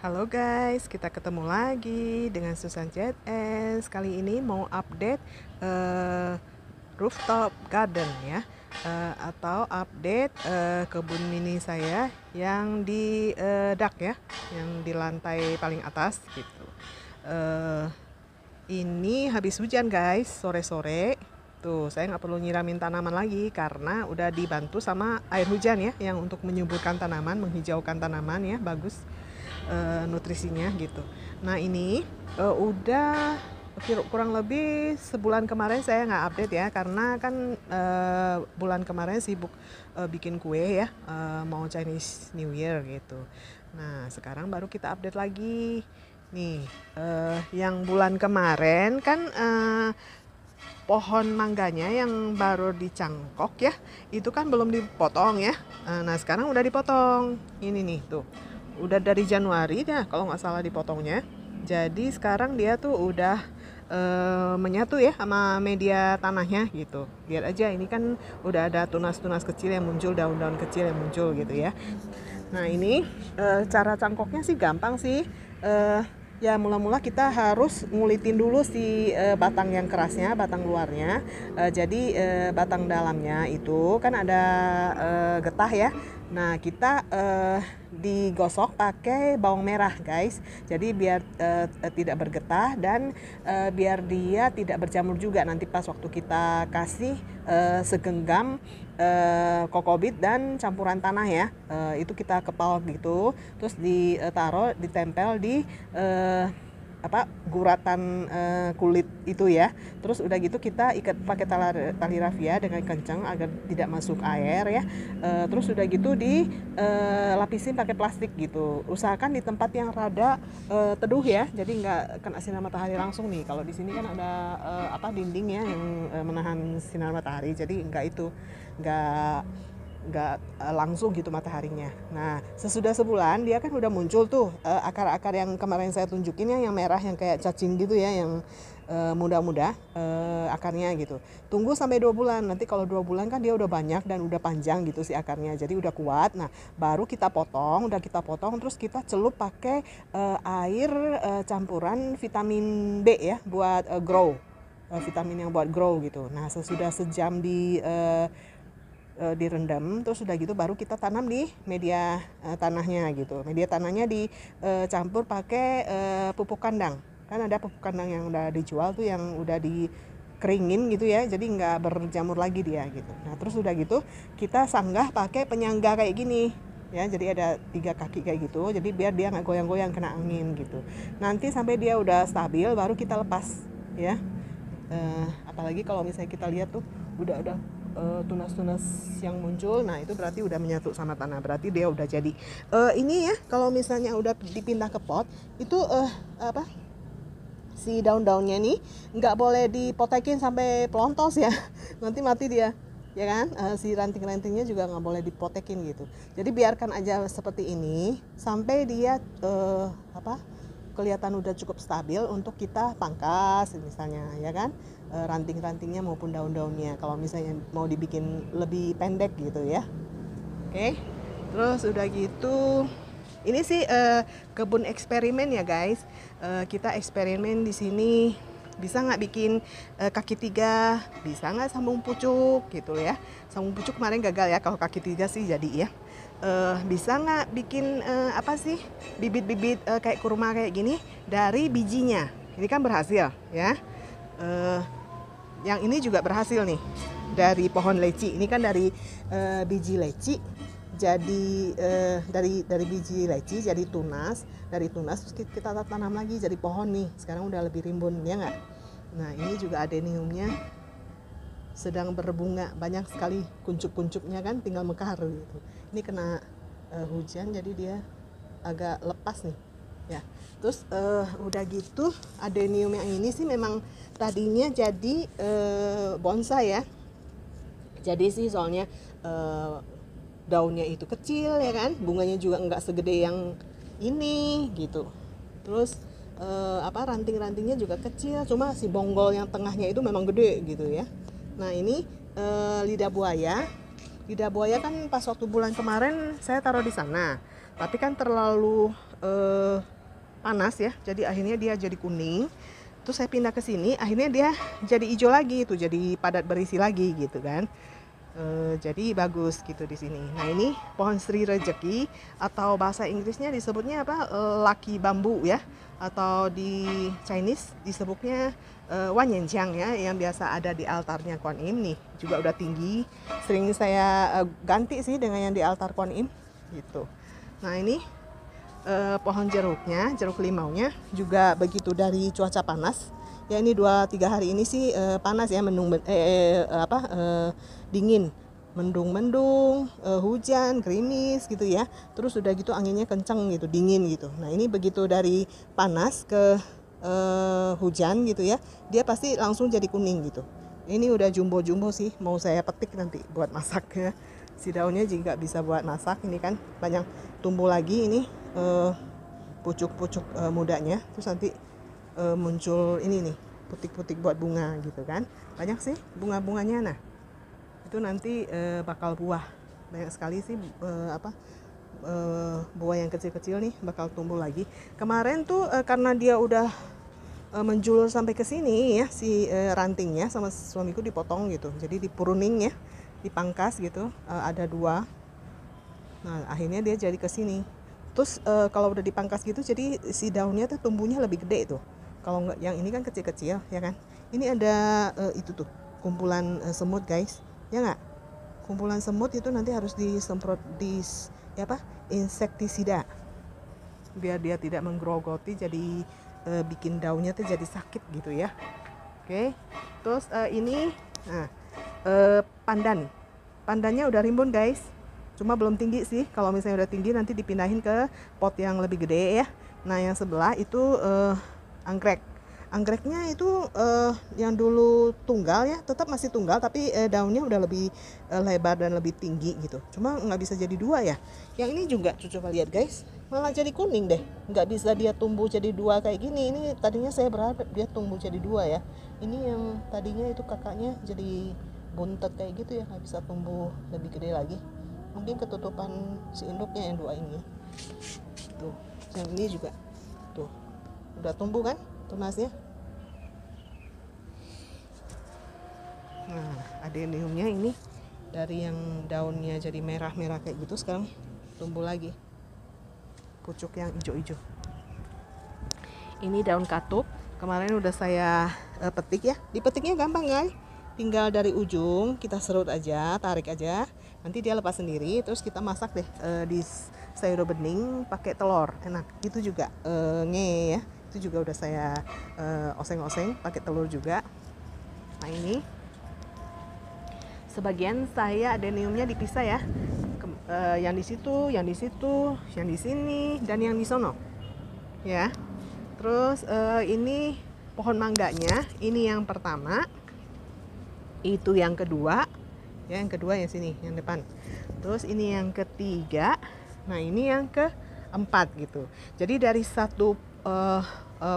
Halo guys, kita ketemu lagi dengan Susan ZS. Kali ini mau update eh, rooftop garden ya, atau update kebun mini saya yang di dak ya, yang di lantai paling atas gitu. Eh, ini habis hujan guys, sore-sore. Tuh, saya nggak perlu nyiramin tanaman lagi karena udah dibantu sama air hujan ya, yang untuk menyuburkan tanaman, menghijaukan tanaman ya, bagus nutrisinya gitu. Nah ini udah kurang lebih sebulan kemarin saya nggak update ya karena kan bulan kemarin sibuk bikin kue ya, mau Chinese New Year gitu. Nah sekarang baru kita update lagi nih. Yang bulan kemarin kan pohon mangganya yang baru dicangkok ya, itu kan belum dipotong ya. Nah sekarang udah dipotong. Ini nih tuh, udah dari Januari dah kalau nggak salah dipotongnya. Jadi sekarang dia tuh udah menyatu ya sama media tanahnya gitu. Lihat aja ini kan udah ada tunas-tunas kecil yang muncul, daun-daun kecil yang muncul gitu ya. Nah ini cara cangkoknya sih gampang sih. Eh, Ya mula-mula kita harus ngulitin dulu si batang yang kerasnya, batang luarnya. Jadi batang dalamnya itu kan ada getah ya. Nah kita digosok pakai bawang merah guys. Jadi biar tidak bergetah dan biar dia tidak berjamur juga nanti pas waktu kita kasih segenggam kokobit dan campuran tanah ya. Itu kita kepal gitu, terus ditaruh ditempel di guratan kulit itu ya. Terus udah gitu kita ikat pakai tali rafia dengan kencang agar tidak masuk air ya. Terus udah gitu dilapisin pakai plastik gitu. Usahakan di tempat yang rada teduh ya, jadi nggak kena sinar matahari langsung nih. Kalau di sini kan ada dinding ya yang menahan sinar matahari, jadi nggak langsung gitu mataharinya. Nah sesudah sebulan dia kan udah muncul tuh akar-akar yang kemarin saya tunjukin ya, yang merah yang kayak cacing gitu ya, yang muda-muda akarnya gitu. Tunggu sampai 2 bulan, nanti kalau 2 bulan kan dia udah banyak dan udah panjang gitu si akarnya, jadi udah kuat. Nah baru kita potong, udah kita potong terus kita celup pakai air campuran vitamin B ya buat grow, vitamin yang buat grow gitu. Nah sesudah sejam direndam, terus udah gitu baru kita tanam di media tanahnya gitu. Media tanahnya dicampur pakai pupuk kandang. Kan ada pupuk kandang yang udah dijual tuh, yang udah dikeringin gitu ya, jadi nggak berjamur lagi dia gitu. Nah terus udah gitu kita sanggah pakai penyangga kayak gini ya, jadi ada 3 kaki kayak gitu, jadi biar dia nggak goyang-goyang kena angin gitu. Nanti sampai dia udah stabil baru kita lepas ya. Apalagi kalau misalnya kita lihat tuh udah ada tunas-tunas yang muncul, nah itu berarti udah menyatu sama tanah, berarti dia udah jadi. Ini ya kalau misalnya udah dipindah ke pot itu si daun-daunnya nih nggak boleh dipotekin sampai pelontos ya nanti mati dia ya kan. Si ranting-rantingnya juga nggak boleh dipotekin gitu, jadi biarkan aja seperti ini sampai dia kelihatan udah cukup stabil untuk kita pangkas misalnya ya kan, ranting-rantingnya maupun daun-daunnya kalau misalnya mau dibikin lebih pendek gitu ya. Oke, terus udah gitu ini sih kebun eksperimen ya guys. Kita eksperimen di sini, bisa nggak bikin kaki 3, bisa nggak sambung pucuk gitu ya. Sambung pucuk kemarin gagal ya, kalau kaki 3 sih jadi ya. Bisa nggak bikin bibit-bibit kayak kurma kayak gini dari bijinya. Ini kan berhasil ya. Yang ini juga berhasil nih dari pohon leci. Ini kan dari biji leci, jadi dari biji leci jadi tunas, dari tunas terus kita tanam lagi jadi pohon nih. Sekarang udah lebih rimbun ya nggak. Nah ini juga adeniumnya sedang berbunga, banyak sekali kuncup-kuncupnya kan, tinggal mekar gitu. Ini kena hujan jadi dia agak lepas nih ya. Terus udah gitu adenium yang ini sih memang tadinya jadi bonsai ya. Jadi sih soalnya daunnya itu kecil ya kan, bunganya juga nggak segede yang ini gitu. Terus ranting-rantingnya juga kecil, cuma si bonggol yang tengahnya itu memang gede gitu ya. Nah ini lidah buaya. Lidah buaya kan pas waktu bulan kemarin saya taruh di sana, tapi kan terlalu panas ya, jadi akhirnya dia jadi kuning. Terus saya pindah ke sini, akhirnya dia jadi hijau lagi, itu jadi padat berisi lagi gitu kan. Jadi bagus gitu di sini. Nah ini pohon Sri Rejeki atau bahasa Inggrisnya disebutnya apa? Lucky bambu ya, atau di Chinese disebutnya Wanyanjiang ya, yang biasa ada di altarnya Kuan Im nih. Juga udah tinggi, sering saya ganti sih dengan yang di altar Kuan Im gitu. Nah ini pohon jeruknya, jeruk limaunya juga begitu dari cuaca panas. Ya ini 2-3 hari ini sih panas ya, dingin, mendung-mendung, hujan, gerimis gitu ya. Terus udah gitu anginnya kencang gitu, dingin gitu. Nah ini begitu dari panas ke hujan gitu ya, dia pasti langsung jadi kuning gitu. Ini udah jumbo-jumbo sih, mau saya petik nanti buat masaknya. Si daunnya juga bisa buat masak. Ini kan banyak tumbuh lagi ini pucuk-pucuk mudanya. Terus nanti muncul ini nih, putik-putik buat bunga gitu kan. Banyak sih bunga-bunganya. Nah itu nanti bakal buah. Banyak sekali sih buah yang kecil-kecil nih bakal tumbuh lagi. Kemarin tuh karena dia udah menjulur sampai ke sini ya, si rantingnya sama suamiku dipotong gitu. Jadi dipuruning ya, dipangkas gitu, ada 2. Nah akhirnya dia jadi ke sini. Terus kalau udah dipangkas gitu, jadi si daunnya tuh tumbuhnya lebih gede tuh. Kalau nggak, yang ini kan kecil-kecil ya kan. Ini ada itu tuh kumpulan semut guys, ya nggak? Kumpulan semut itu nanti harus disemprot insektisida biar dia tidak menggerogoti, jadi bikin daunnya tuh jadi sakit gitu ya. Oke. Terus ini pandannya udah rimbun guys, cuma belum tinggi sih. Kalau misalnya udah tinggi nanti dipindahin ke pot yang lebih gede ya. Nah yang sebelah itu anggreknya itu yang dulu tunggal ya, tetap masih tunggal, tapi daunnya udah lebih lebar dan lebih tinggi gitu. Cuma nggak bisa jadi 2 ya. Yang ini juga coba lihat guys, malah jadi kuning deh. Nggak bisa dia tumbuh jadi 2 kayak gini. Ini tadinya saya berharap dia tumbuh jadi 2 ya. Ini yang tadinya itu kakaknya jadi buntet kayak gitu ya, nggak bisa tumbuh lebih gede lagi. Mungkin ketutupan si induknya yang 2 ini. Tuh, yang ini juga tuh udah tumbuh kan tunasnya. Nah adeniumnya ini dari yang daunnya jadi merah-merah kayak gitu, sekarang tumbuh lagi pucuk yang hijau-hijau. Ini daun katup, kemarin udah saya petik ya. Dipetiknya gampang guys, tinggal dari ujung kita serut aja, tarik aja, nanti dia lepas sendiri. Terus kita masak deh di sayur bening pakai telur, enak. Itu juga ya, itu juga udah saya oseng-oseng pakai telur juga. Nah ini sebagian saya adeniumnya dipisah ya, yang di situ, yang di situ, yang di sini, dan yang di sono ya. Terus ini pohon mangganya, ini yang pertama, itu yang kedua ya, yang kedua yang sini, yang depan. Terus ini yang ketiga, nah ini yang keempat gitu. Jadi dari satu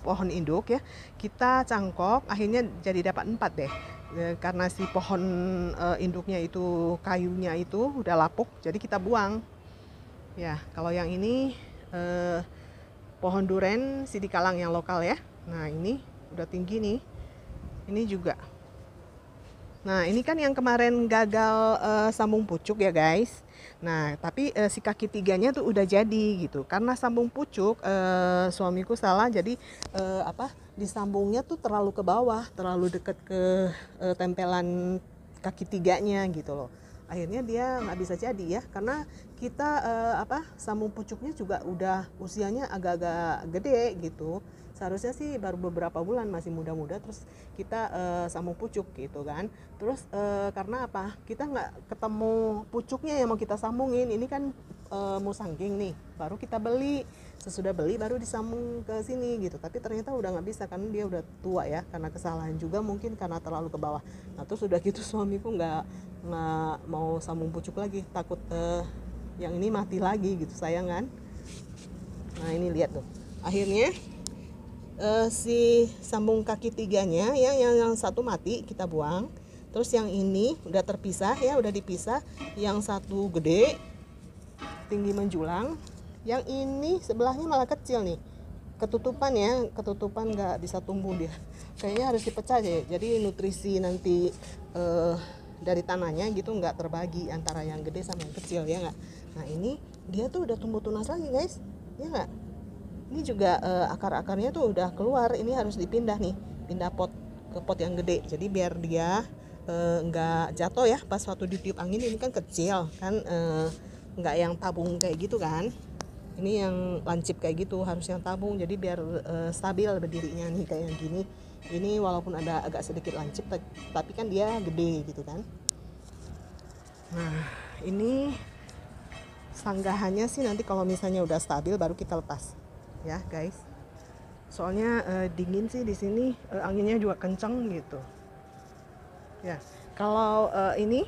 pohon induk ya, kita cangkok, akhirnya jadi dapat 4 deh. Karena si pohon induknya itu kayunya itu udah lapuk, jadi kita buang ya. Kalau yang ini pohon duren sidikalang yang lokal ya. Nah ini udah tinggi nih, ini juga. Nah ini kan yang kemarin gagal sambung pucuk ya guys. Nah tapi si kaki 3-nya tuh udah jadi gitu. Karena sambung pucuk suamiku salah, jadi disambungnya tuh terlalu ke bawah, terlalu deket ke tempelan kaki 3-nya gitu loh. Akhirnya dia nggak bisa jadi ya, karena kita sambung pucuknya juga udah usianya agak-agak gede gitu. Seharusnya sih baru beberapa bulan, masih muda-muda, terus kita sambung pucuk gitu kan. Terus karena apa, kita nggak ketemu pucuknya yang mau kita sambungin. Ini kan musangking nih, baru kita beli. Sesudah beli baru disambung ke sini gitu, tapi ternyata udah nggak bisa karena dia udah tua ya, karena kesalahan juga mungkin, karena terlalu ke bawah. Nah terus udah gitu suamiku nggak mau sambung pucuk lagi, takut yang ini mati lagi gitu, sayang kan. Nah ini lihat tuh, akhirnya si sambung kaki 3-nya ya, yang satu mati kita buang. Terus yang ini udah terpisah ya, udah dipisah. Yang satu gede tinggi menjulang, yang ini sebelahnya malah kecil nih. ketutupan ya, ketutupan nggak bisa tumbuh dia. Kayaknya harus dipecah deh. Jadi nutrisi nanti dari tanahnya gitu nggak terbagi antara yang gede sama yang kecil ya nggak. Nah ini dia tuh udah tumbuh tunas lagi guys, ya nggak. Ini juga akar-akarnya tuh udah keluar. Ini harus dipindah nih, pindah pot ke pot yang gede. Jadi biar dia nggak jatuh ya pas waktu ditiup angin. Ini kan kecil kan, nggak yang tabung kayak gitu kan. Ini yang lancip kayak gitu, harus yang tabung. Jadi biar stabil berdirinya nih kayak gini. Ini walaupun ada agak sedikit lancip, tapi kan dia gede gitu kan. Nah ini sanggahannya sih nanti kalau misalnya udah stabil baru kita lepas ya guys. Soalnya dingin sih di sini, anginnya juga kencang gitu. Ya kalau ini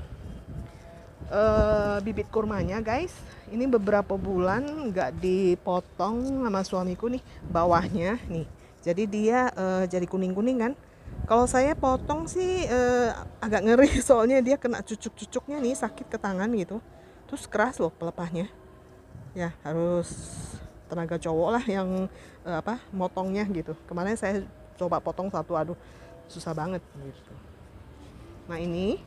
bibit kurmanya guys, ini beberapa bulan nggak dipotong sama suamiku nih bawahnya nih, jadi dia jadi kuning-kuning kan. Kalau saya potong sih agak ngeri soalnya dia kena cucuk-cucuknya nih, sakit ke tangan gitu, terus keras loh pelepahnya ya, harus tenaga cowok lah yang motongnya gitu. Kemarin saya coba potong satu, aduh susah banget gitu. Nah ini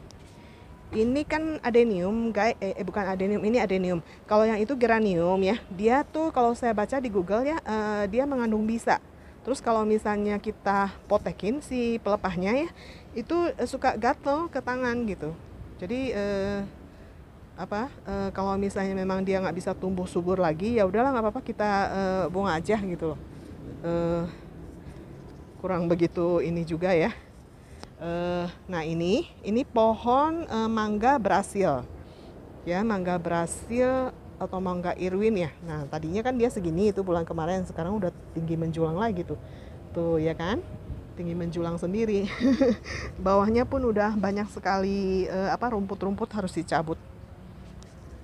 kan adenium guys, bukan adenium, ini adenium. Kalau yang itu geranium ya, dia tuh kalau saya baca di Google ya, dia mengandung bisa. Terus kalau misalnya kita potekin si pelepahnya ya, itu suka gatel ke tangan gitu. Jadi kalau misalnya memang dia nggak bisa tumbuh subur lagi, ya udahlah nggak apa-apa, kita buang aja gitu loh. Kurang begitu ini juga ya. Nah ini pohon mangga Brasil ya, mangga Brasil atau mangga Irwin ya. Nah tadinya kan dia segini itu bulan kemarin, sekarang udah tinggi menjulang lagi tuh ya kan, tinggi menjulang sendiri. Bawahnya pun udah banyak sekali rumput-rumput harus dicabut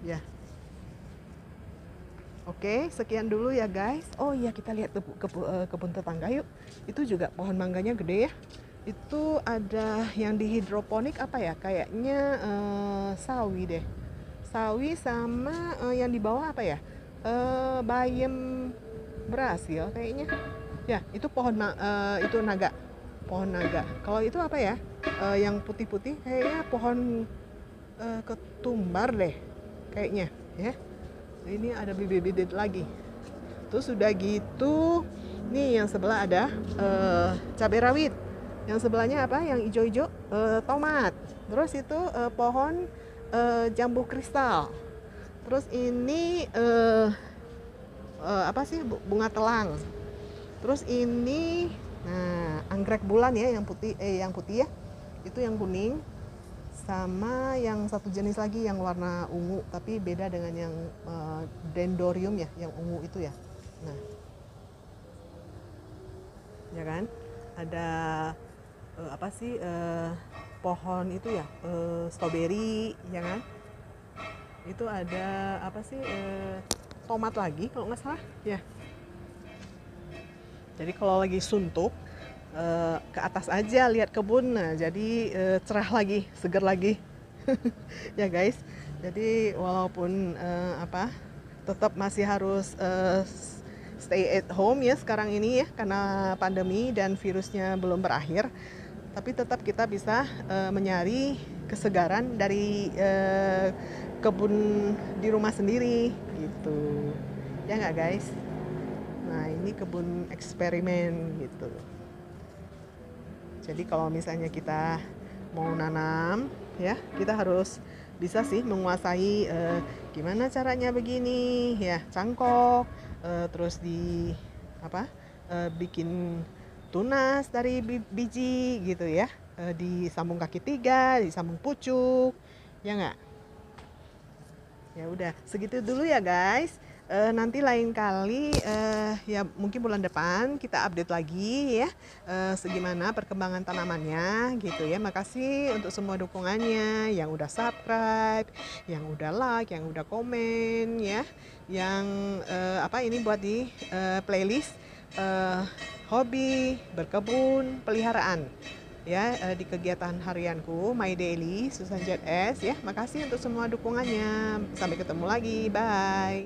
ya. Oke, sekian dulu ya guys. Oh iya, kita lihat kebun tetangga yuk. Itu juga pohon mangganya gede ya. Itu ada yang di hidroponik apa ya, kayaknya sawi deh, sawi sama yang di bawah apa ya, bayam Brasil kayaknya ya. Itu pohon itu naga, pohon naga. Kalau itu apa ya, yang putih-putih kayaknya pohon ketumbar deh kayaknya ya. Ini ada bibit-bibit lagi. Terus udah gitu nih yang sebelah ada cabai rawit. Yang sebelahnya apa? Yang hijau-hijau tomat. Terus itu pohon jambu kristal. Terus ini bunga telang. Terus ini anggrek bulan ya, yang putih ya. Itu yang kuning. Sama yang satu jenis lagi yang warna ungu, tapi beda dengan yang dendrobium ya, yang ungu itu ya. Nah, ya kan? Ada pohon itu ya, stroberi ya kan. Itu ada tomat lagi kalau nggak salah ya. Jadi kalau lagi suntuk ke atas aja lihat kebun, nah jadi cerah lagi, seger lagi. Ya guys, jadi walaupun tetap masih harus stay at home ya sekarang ini ya, karena pandemi dan virusnya belum berakhir, tapi tetap kita bisa menyari kesegaran dari kebun di rumah sendiri gitu ya nggak guys. Nah ini kebun eksperimen gitu. Jadi kalau misalnya kita mau nanam ya, kita harus bisa sih menguasai gimana caranya begini ya, cangkok, terus bikin tunas dari biji gitu ya, disambung kaki 3, disambung pucuk ya nggak. Ya udah segitu dulu ya guys. Nanti lain kali ya mungkin bulan depan kita update lagi ya, segimana perkembangan tanamannya gitu ya. Makasih untuk semua dukungannya, yang udah subscribe, yang udah like, yang udah komen ya, yang ini buat di playlist hobi berkebun peliharaan ya, di kegiatan harianku My Daily Susan JS ya. Makasih untuk semua dukungannya. Sampai ketemu lagi. Bye.